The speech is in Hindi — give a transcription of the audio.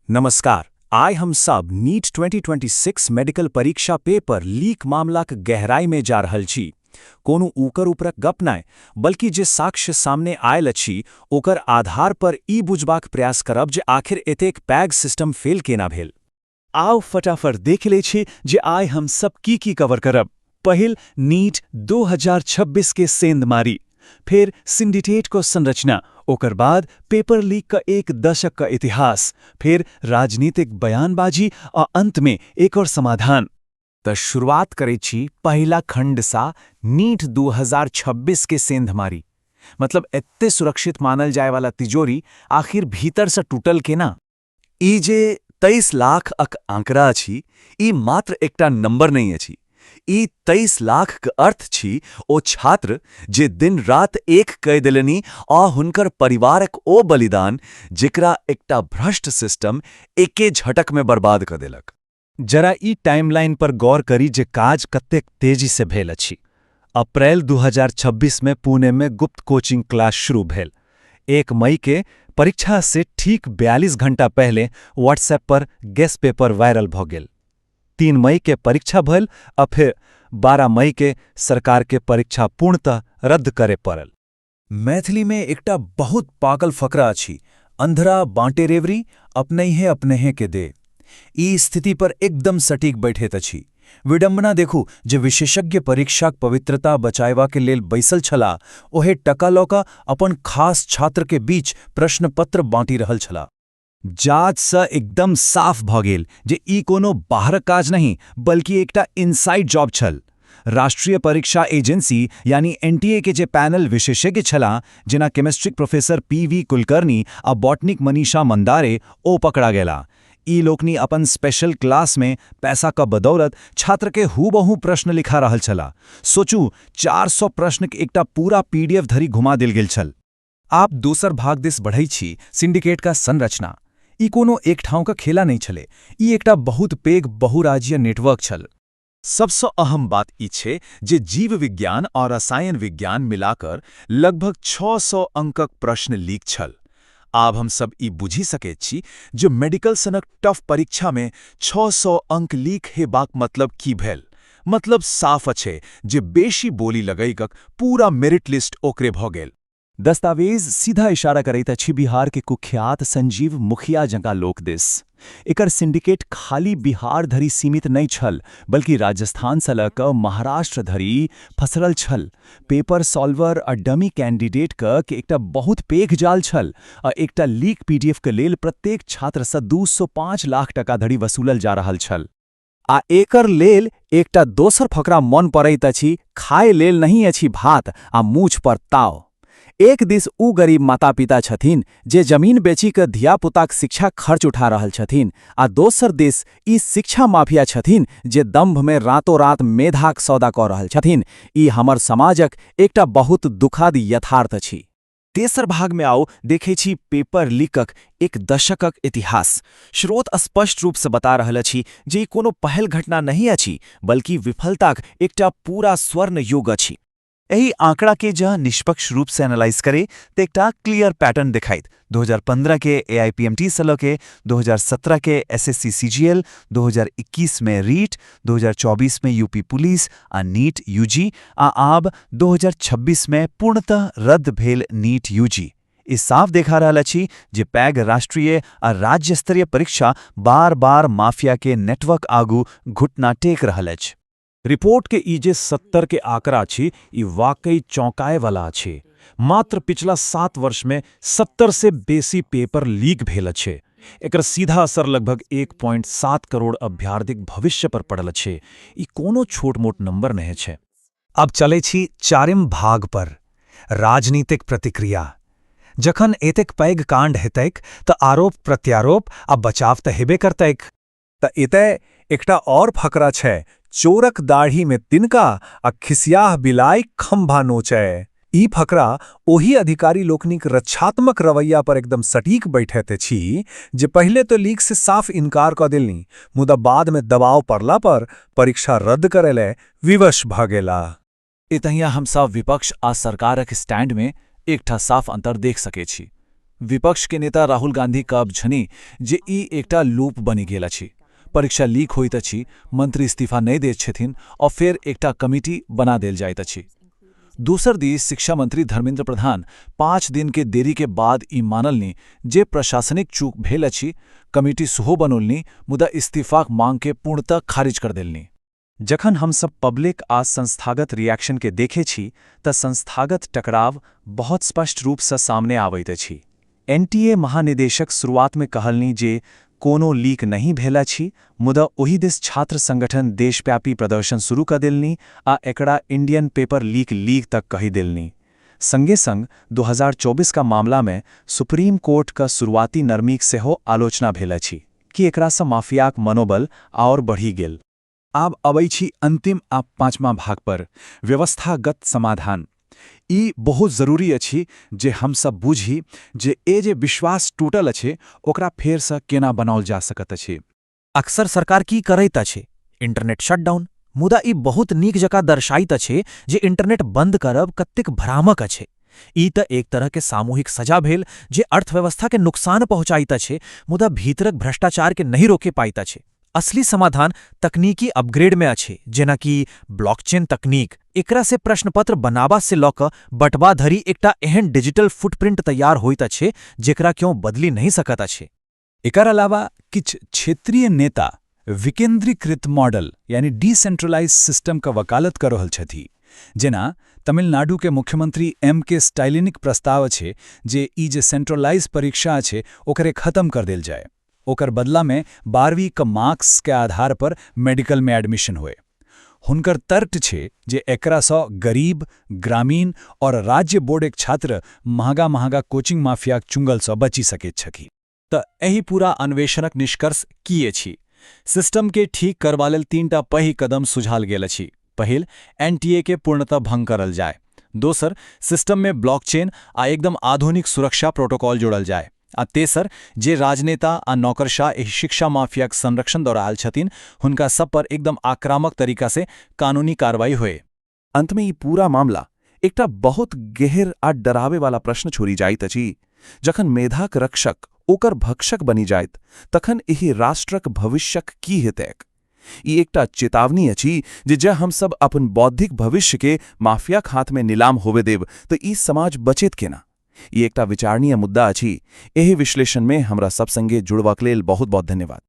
नमस्कार। आइ हम सब नीट 2026 मेडिकल परीक्षा पेपर लीक मामलाक गहराई में जा रहल छी। कोनो ऊपर ऊपरक गप नहि, बल्कि जे साक्ष्य सामने आयल अछि ओकर आधार पर ई बुझबाक प्रयास करब जे आखिर एतेक पैघ सिस्टम फेल केना भेल। आओ फटाफट देख ले छी जे आइ हम सब की कवर करब। पहिल नीट 2026 के सेंधमारी, फिर सिंडिकेट को संरचना, ओकर बाद पेपर लीक का एक दशक का इतिहास, फिर राजनीतिक बयानबाजी और अंत में एक और समाधान। त शुरुआत करे छी पहिला खंड सा नीट 2026 के सेंधमारी। मतलब एत्ते सुरक्षित मानल जाए वाला तिजोरी आखिर भीतर से टूटल केना। ई जे 23 लाख अक आंकड़ा अछि, ई मात्र एकटा नंबर नहीं अछि। ई 23 लाख के अर्थ छी ओ छात्र जे दिन रात एक कय देलनि आ हुनकर परिवारक ओ बलिदान जेकरा एकटा भ्रष्ट सिस्टम एके झटक में बर्बाद कर देलक। जरा ई टाइमलाइन पर गौर करी जे काज कतेक तेजी से भेल अछि। अप्रैल 2026 में पुणे में गुप्त कोचिंग क्लास शुरू भेल। 1 मई के परीक्षा से ठीक 42 घंटा पहले व्हाट्सएप पर गेस पेपर वायरल भ गेल। 3 मई के परीक्षा भल आ फिर 12 मई के सरकार के परीक्षा पूर्णतः रद्द करे पड़ल। मैथिली में एकटा बहुत पागल फकरा अछि, अंधरा बांटे रेवरी अपने हे के दे। ई स्थिति पर एकदम सटीक बैठैत अछि। विडंबना देखू जे विशेषज्ञ परीक्षाक पवित्रता बचायवा के लेल बैसल छला, ओहे टका लऽ कऽ अपन खास छात्र के बीच प्रश्न पत्र बांटी रहल छला। जांच सँ एकदम साफ भ गेल जे ई कोनो बाहरक काज नहीं बल्कि एकटा इनसाइड जॉब छल। राष्ट्रीय परीक्षा एजेंसी यानी एनटीए के जे पैनल विशेषज्ञ छला, जेना केमिस्ट्रीक प्रोफेसर पीवी कुलकर्णी आ बॉटनिक मनीषा मंदारे, ओ पकड़ा गेला। ई लोकनी अपन स्पेशल क्लास में पैसा का बदौलत छात्र के हूबहू प्रश्न लिखा रहल छला। सोचू, 400 प्रश्न के एकटा पूरा पीडीएफ धरी घुमा देल गेल छल। आप दोसर भाग दिस बढ़ै छी, सिंडिकेट का संरचना। ई कोनो एक ठाउँ का खेला नहीं छले, ई एकटा बहुत पैघ बहुराज्यीय नेटवर्क छल। सबसँ अहम बात ई छै जे जीव विज्ञान और रसायन विज्ञान मिलाकर लगभग 600 अंकक प्रश्न लीक छल। आब हम सब ई बुझी सकैत छी जे मेडिकल सनक टफ परीक्षा में 600 अंक लीक हेबाक मतलब की भेल। मतलब साफ अछि जे बेशी बोली लगैकक पूरा मेरिट लिस्ट ओकरे भ गेल। दस्तावेज सीधा इशारा करैत अछि बिहार के कुख्यात संजीव मुखिया जकाँ लोक दिस। एकर सिंडिकेट खाली बिहार धरि सीमित नहीं छल, बल्कि राजस्थान सँ लऽ कऽ महाराष्ट्र धरि फसरल छल। पेपर सॉल्वर आ डमी कैंडिडेट के एकटा बहुत पैघ जाल छल आ एकटा लीक पीडीएफ के लेल प्रत्येक छात्र सँ 205 लाख टका धरि वसूलल जा रहल छल। आ एकर लेल एकटा दोसर फकरा मन पड़ैत अछि, खाय लेल नहीं अछि भात आ मूछ पर ताव। एक दिस उ गरीब माता पिता छथिन जे जमीन बेची के धिया पुताक शिक्षा खर्च उठा रहल छथिन, आ दोसर दिस ई शिक्षा माफिया छथिन जे दंभ में रातों रात मेधाक सौदा कऽ रहल छथिन। ई हमर समाजक एकटा बहुत दुखद यथार्थ अछि। तेसर भाग में आओ देखे छी पेपर लीकक एक दशकक इतिहास। स्रोत स्पष्ट रूप से बता रहल अछि जे ई कोनो पहल घटना नहीं अछि, बल्कि विफलताक एकटा पूरा स्वर्ण युग अछि। एही आंकड़ा के जहाँ निष्पक्ष रूप से एनालाइज करे तो एकटा क्लियर पैटर्न दिखाइत। 2015 के एआईपीएमटी से लके 2017 के एसएससी सीजीएल, 2021 में रीट, 2024 में यूपी पुलिस आ नीट यूजी आ आब 2026 में पूर्णतः रद्द भेल नीट यूजी। इस साफ देखा रहल अछि जे पैघ राष्ट्रीय आ राज्य स्तरीय परीक्षा बार बार माफिया के नेटवर्क आगू घुटना टेक रहल अछि। रिपोर्ट के ई जे 70 के आंकड़ा अछि, ई वाकई चौंकाए वाला अछि। मात्र पिछला 7 वर्ष में 70 से बेसी पेपर लीक भेल अछि। एकर सीधा असर लगभग 1.7 करोड़ अभ्यर्थीक भविष्य पर पड़ल अछि। ई कोनो छोट मोट नंबर नहीं छै। अब चले छी चारिम भाग पर, राजनीतिक प्रतिक्रिया। जखन एतेक पैघ कांड हेतैक तऽ आरोप प्रत्यारोप आ बचाव तऽ हेबे करतैक। त एतय एकटा और फकरा छै, चोरक दाढ़ी में तिनका आ खिसियाह बिलाई खंभा नोचै। ई फकरा ओही अधिकारी लोकनिक रक्षात्मक रवैया पर एकदम सटीक बैठैत अछि जे पहले तो लीक से साफ इनकार क देलनि, मुदा बाद में दबाव पड़ला पर परीक्षा रद्द करे ले विवश भ गेला। एतहिया हम सब विपक्ष आ सरकारक स्टैंड में एकटा साफ अंतर देख सकै छी। विपक्ष के नेता राहुल गांधी कब झनी जे ई एकटा लूप बनि गेल अछि। परीक्षा लीक होइत अछि, मंत्री इस्तीफा नहीं दैत छथिन और फिर एकटा कमिटी बना देल जाइत अछि। दूसर दिस शिक्षा मंत्री धर्मेंद्र प्रधान 5 दिन के देरी के बाद ई मानलनि जे प्रशासनिक चूक भेल अछि, कमिटी सेहो बनौलनि मुदा इस्तीफाक मांग के पूर्णतः खारिज कर देलनि। जखन हम सब पब्लिक आ संस्थागत रिएक्शन के देखे छी त संस्थागत टकराव बहुत स्पष्ट रूप से सामने आबैत अछि। एनटीए महानिदेशक शुरुआत में कहलनि जे कोनो लीक नहीं भेल अछि, मुदा ओहि दिस छात्र संगठन देशव्यापी प्रदर्शन शुरू कर देलनि आ एकरा इंडियन पेपर लीक तक कहि देलनि। संगे संग 2024 का मामला में सुप्रीम कोर्ट का शुरुआती नरमीक सेहो आलोचना भेल अछि कि एकरा सँ माफियाक मनोबल और बढ़ि गेल। आब अबै छी अंतिम आ पांचवा भाग पर, व्यवस्थागत समाधान। ई बहुत जरूरी अछि जे हम सब बुझी जे ए जे विश्वास टूटल अछि ओकरा फेर से केना बनाओल जा सकत अछि। अक्सर सरकार की करैत अछि? Internet shutdown. मुदा ई बहुत नीक जकाँ दर्शाइत अछि जे इंटरनेट बंद करब कतेक भ्रामक अछि। ई त एक तरह के सामूहिक सजा भेल जे अर्थव्यवस्था के नुकसान पहुंचाइत अछि, मुदा भीतरक भ्रष्टाचार के नहीं रोके पाइत अछि। असली समाधान तकनीकी अपग्रेड में अछि, जेना कि ब्लॉकचेन तकनीक। एकरा से प्रश्नपत्र बनाबा से लऽ कऽ बँटबा धरि एकटा एहन डिजिटल फुटप्रिंट तैयार होइत अछि जेकरा क्यों बदली नहीं सकत अछि। एकर अलावा किछ क्षेत्रीय नेता विकेंद्रीकृत मॉडल यानी डिसेंट्रलाइज सिस्टम का वकालत कर रहल छथि। जेना तमिलनाडु के मुख्यमंत्री के स्टालिनिक प्रस्ताव छै जे ई जे सेंट्रलाइज परीक्षा छै ओकरे खत्म कर देल जाए। ओकर बदला में 12वीं का मार्क्स के आधार पर मेडिकल में एडमिशन होए। हुनकर तर्क छै जे एकरा सँ गरीब, ग्रामीण और राज्य बोर्डक छात्र महगा कोचिंग माफियाक चुंगल सँ बची सकैत छथि। त एही पूरा अन्वेषणक निष्कर्ष की अछि? सिस्टम के ठीक करबा लेल 3टा पैघ कदम सुझाल गेल अछि। पहिल, एनटीए के पूर्णतः भंग करल जाए। दोसर, सिस्टम में ब्लॉकचेन आ एकदम आधुनिक सुरक्षा प्रोटोकॉल जोड़ल जाए। आ तेसर, जे राजनेता आ नौकरशाह एहि शिक्षा माफियाक संरक्षण दऽ रहल छथिन हुनका सब पर एकदम आक्रामक तरीका से कानूनी कार्रवाई होए। अंत में ई पूरा मामला एकटा बहुत गहर आ डरावे वाला प्रश्न छोड़ी जाइत अछि। जखन मेधाक रक्षक ओकर भक्षक बनि जाइत तखन एहि राष्ट्रक भविष्यक की हेतैक? ई एकटा चेतावनी अछि जे जँ हम सब अपन बौद्धिक भविष्य के माफियाक हाथ में नीलाम होवे देब तऽ ई समाज बचेत केना? ई एकटा विचारणीय मुद्दा अछि। एहि विश्लेषण में हमरा सब संगे जुड़बाक लेल बहुत बहुत धन्यवाद।